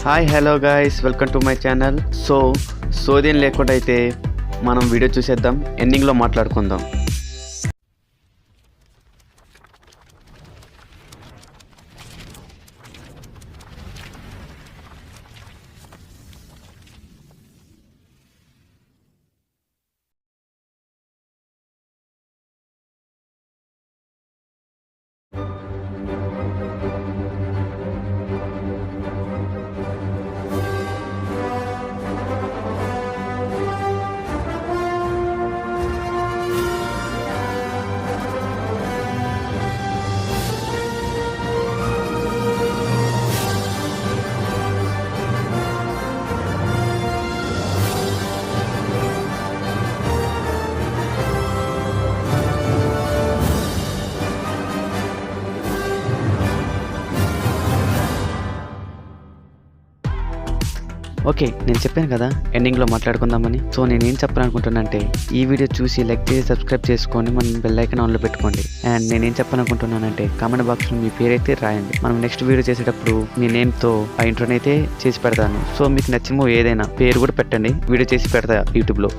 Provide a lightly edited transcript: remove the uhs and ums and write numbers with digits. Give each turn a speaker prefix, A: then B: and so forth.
A: Hi hello guys, welcome to my channel. సోదేం లేకుండా అయితే మనం వీడియో చూసేద్దాం, ఎండింగ్లో మాట్లాడుకుందాం. ఓకే, నేను చెప్పాను కదా ఎండింగ్లో మాట్లాడుకుందామని. సో నేనేం చెప్పాలనుకుంటున్నానంటే, ఈ వీడియో చూసి లైక్ చేసి సబ్స్క్రైబ్ చేసుకొని మనం బెల్ ఐకాన్ ఆన్లో పెట్టుకోండి. అండ్ నేనేం చెప్పాలనుకుంటున్నానంటే, కామెంట్ బాక్స్లో మీ పేరైతే రాయండి. మనం నెక్స్ట్ వీడియో చేసేటప్పుడు మీ నేమ్తో ఆ ఇంట్రోనైతే చేసి పెడతాను. సో మీకు నచ్చిన ఏదైనా పేరు కూడా పెట్టండి, వీడియో చేసి పెడతా యూట్యూబ్లో.